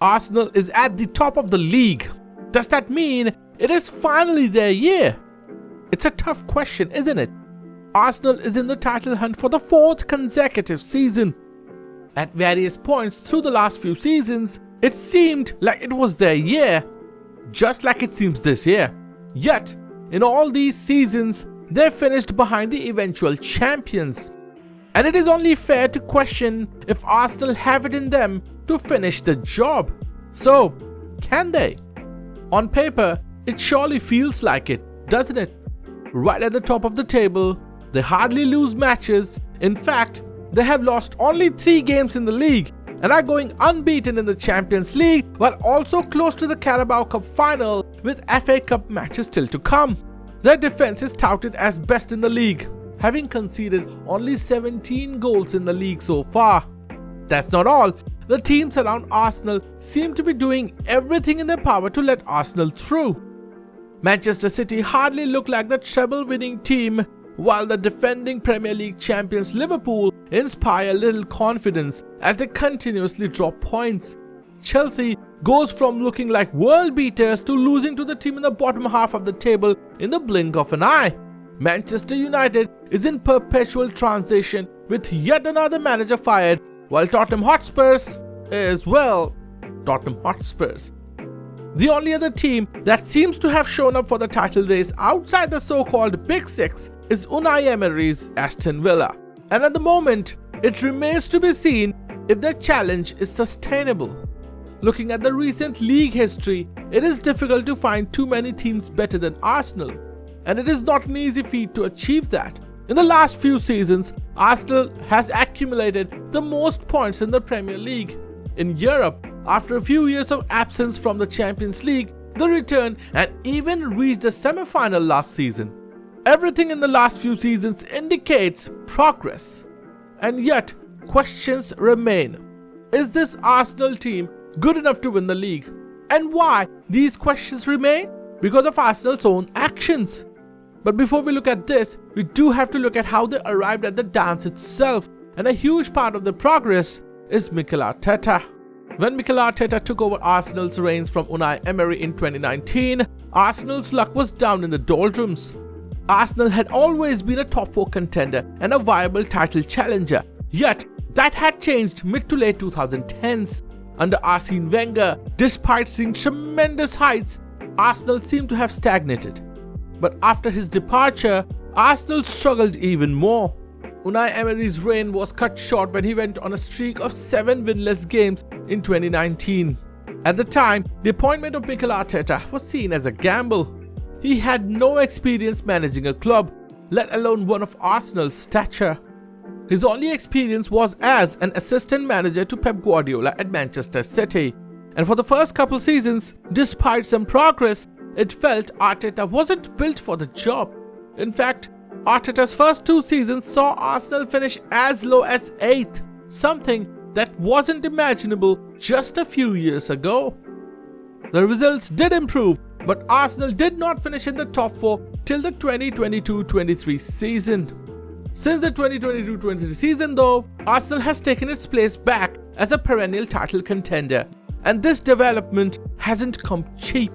Arsenal is at the top of the league. Does that mean it is finally their year? It's a tough question, isn't it? Arsenal is in the title hunt for the 4th consecutive season. At various points through the last few seasons, it seemed like it was their year, just like it seems this year. Yet, in all these seasons, they finished behind the eventual champions. And it is only fair to question if Arsenal have it in them to finish the job. So, can they? On paper, it surely feels like it, doesn't it? Right at the top of the table, they hardly lose matches. In fact, they have lost only 3 games in the league and are going unbeaten in the Champions League, while also close to the Carabao Cup final with FA Cup matches still to come. Their defense is touted as best in the league, having conceded only 17 goals in the league so far. That's not all. The teams around Arsenal seem to be doing everything in their power to let Arsenal through. Manchester City hardly look like the treble-winning team, while the defending Premier League champions Liverpool inspire little confidence as they continuously drop points. Chelsea goes from looking like world beaters to losing to the team in the bottom half of the table in the blink of an eye. Manchester United is in perpetual transition with yet another manager fired, while Tottenham Hotspurs is, well, Tottenham Hotspurs. The only other team that seems to have shown up for the title race outside the so-called Big Six is Unai Emery's Aston Villa. And at the moment, it remains to be seen if their challenge is sustainable. Looking at the recent league history, it is difficult to find too many teams better than Arsenal. And it is not an easy feat to achieve that. In the last few seasons, Arsenal has accumulated the most points in the Premier League. In Europe, after a few years of absence from the Champions League, they returned and even reached the semi-final last season. Everything in the last few seasons indicates progress. And yet, questions remain. Is this Arsenal team good enough to win the league? And why these questions remain? Because of Arsenal's own actions. But before we look at this, we do have to look at how they arrived at the dance itself. And a huge part of the progress is Mikel Arteta. When Mikel Arteta took over Arsenal's reins from Unai Emery in 2019, Arsenal's luck was down in the doldrums. Arsenal had always been a top 4 contender and a viable title challenger, yet that had changed mid to late 2010s. Under Arsene Wenger, despite seeing tremendous heights, Arsenal seemed to have stagnated. But after his departure, Arsenal struggled even more. Unai Emery's reign was cut short when he went on a streak of 7 winless games in 2019. At the time, the appointment of Mikel Arteta was seen as a gamble. He had no experience managing a club, let alone one of Arsenal's stature. His only experience was as an assistant manager to Pep Guardiola at Manchester City. And for the first couple seasons, despite some progress, it felt Arteta wasn't built for the job. In fact, Arteta's first 2 seasons saw Arsenal finish as low as 8th, something that wasn't imaginable just a few years ago. The results did improve, but Arsenal did not finish in the top 4 till the 2022-23 season. Since the 2022-23 season though, Arsenal has taken its place back as a perennial title contender, and this development hasn't come cheap.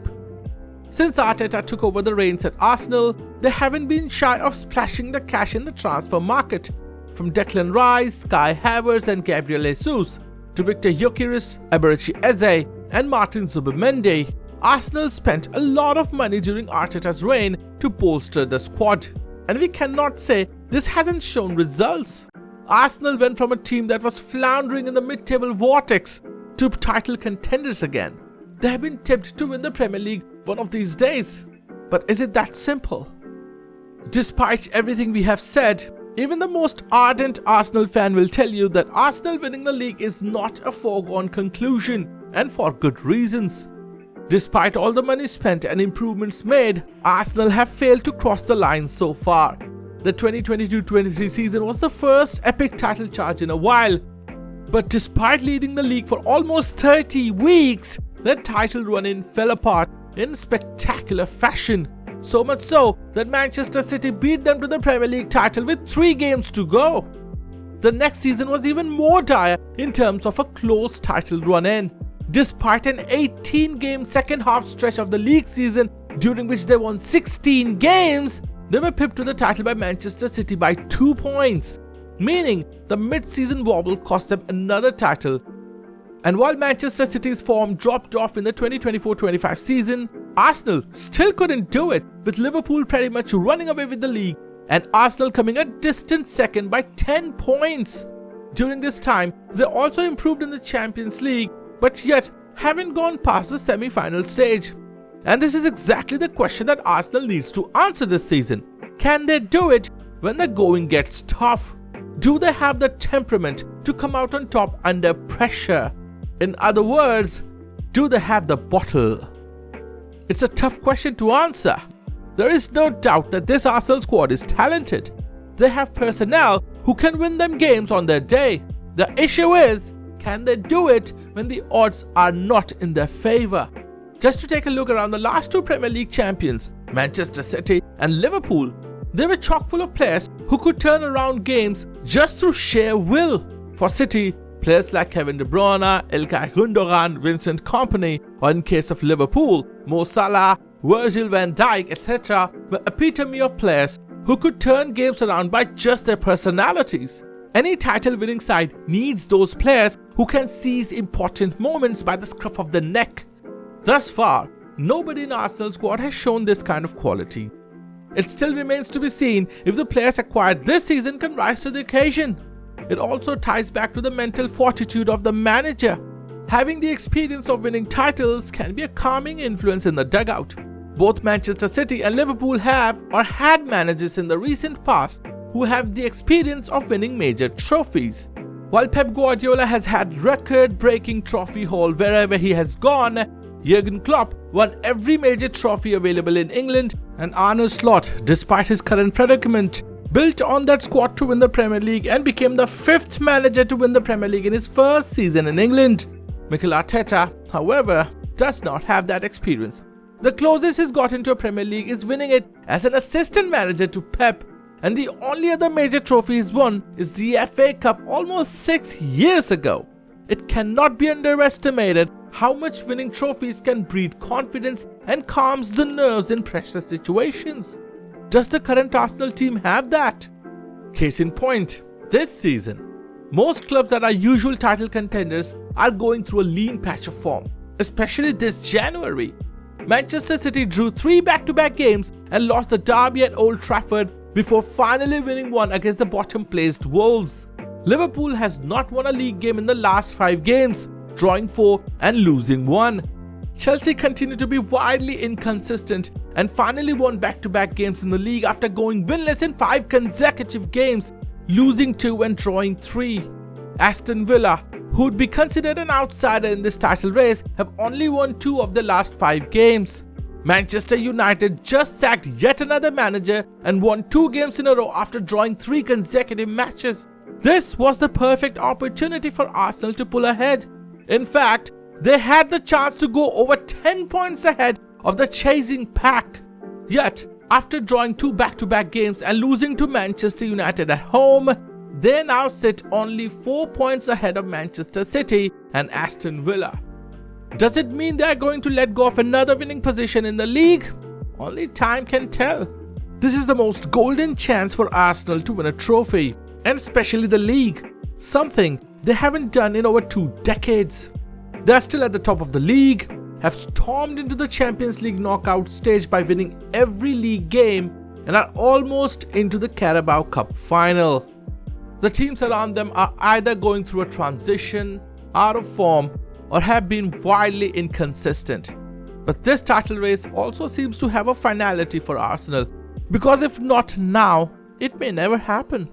Since Arteta took over the reins at Arsenal, they haven't been shy of splashing the cash in the transfer market. From Declan Rice, Kai Havertz and Gabriel Jesus to Victor Gyökeres, Eberechi Eze and Martin Zubimendi, Arsenal spent a lot of money during Arteta's reign to bolster the squad. And we cannot say this hasn't shown results. Arsenal went from a team that was floundering in the mid-table vortex to title contenders again. They have been tipped to win the Premier League one of these days. But is it that simple? Despite everything we have said, even the most ardent Arsenal fan will tell you that Arsenal winning the league is not a foregone conclusion, and for good reasons. Despite all the money spent and improvements made, Arsenal have failed to cross the line so far. The 2022-23 season was the first epic title charge in a while. But despite leading the league for almost 30 weeks, their title run-in fell apart in spectacular fashion. So much so that Manchester City beat them to the Premier League title with 3 games to go. The next season was even more dire in terms of a close title run-in. despite an 18-game second half stretch of the league season during which they won 16 games, they were pipped to the title by Manchester City by 2 points, meaning the mid-season wobble cost them another title. And while Manchester City's form dropped off in the 2024-25 season, Arsenal still couldn't do it, with Liverpool pretty much running away with the league and Arsenal coming a distant second by 10 points. During this time, they also improved in the Champions League, but yet haven't gone past the semi-final stage. And this is exactly the question that Arsenal needs to answer this season. Can they do it when the going gets tough? Do they have the temperament to come out on top under pressure? In other words, do they have the bottle? It's a tough question to answer. There is no doubt that this Arsenal squad is talented. They have personnel who can win them games on their day. The issue is, can they do it when the odds are not in their favour? Just to take a look around the last two Premier League champions, Manchester City and Liverpool, they were chock full of players who could turn around games just through sheer will. For City, players like Kevin De Bruyne, Ilkay Gundogan, Vincent Kompany, or in case of Liverpool, Mo Salah, Virgil van Dijk, etc. were epitome of players who could turn games around by just their personalities. Any title-winning side needs those players who can seize important moments by the scruff of the neck. Thus far, nobody in Arsenal's squad has shown this kind of quality. It still remains to be seen if the players acquired this season can rise to the occasion. It also ties back to the mental fortitude of the manager. Having the experience of winning titles can be a calming influence in the dugout. Both Manchester City and Liverpool have or had managers in the recent past who have the experience of winning major trophies. While Pep Guardiola has had record-breaking trophy haul wherever he has gone, Jurgen Klopp won every major trophy available in England, and Arne Slot, despite his current predicament, built on that squad to win the Premier League and became the 5th manager to win the Premier League in his first season in England. Mikel Arteta, however, does not have that experience. The closest he's got into a Premier League is winning it as an assistant manager to Pep, and the only other major trophy he's won is the FA Cup almost 6 years ago. It cannot be underestimated how much winning trophies can breed confidence and calms the nerves in pressure situations. Does the current Arsenal team have that? Case in point, this season, most clubs that are usual title contenders are going through a lean patch of form, especially this January. Manchester City drew 3 back-to-back games and lost the derby at Old Trafford before finally winning one against the bottom-placed Wolves. Liverpool has not won a league game in the last 5 games, drawing 4 and losing 1. Chelsea continue to be wildly inconsistent and finally won back-to-back games in the league after going winless in 5 consecutive games, losing 2 and drawing 3. Aston Villa, who would be considered an outsider in this title race, have only won 2 of the last 5 games. Manchester United just sacked yet another manager and won 2 games in a row after drawing 3 consecutive matches. This was the perfect opportunity for Arsenal to pull ahead. In fact, they had the chance to go over 10 points ahead of the chasing pack. Yet, after drawing 2 back-to-back games and losing to Manchester United at home, they now sit only 4 points ahead of Manchester City and Aston Villa. Does it mean they are going to let go of another winning position in the league? Only time can tell. This is the most golden chance for Arsenal to win a trophy, and especially the league, something they haven't done in over 2 decades. They are still at the top of the league, have stormed into the Champions League knockout stage by winning every league game, and are almost into the Carabao Cup final. The teams around them are either going through a transition, out of form, or have been wildly inconsistent. But this title race also seems to have a finality for Arsenal, because if not now, it may never happen.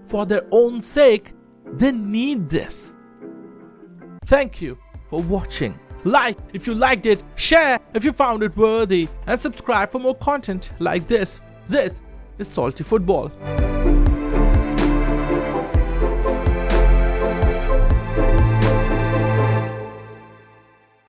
For their own sake, they need this. Thank you for watching. Like if you liked it, share if you found it worthy, and subscribe for more content like this. This is Salty Football.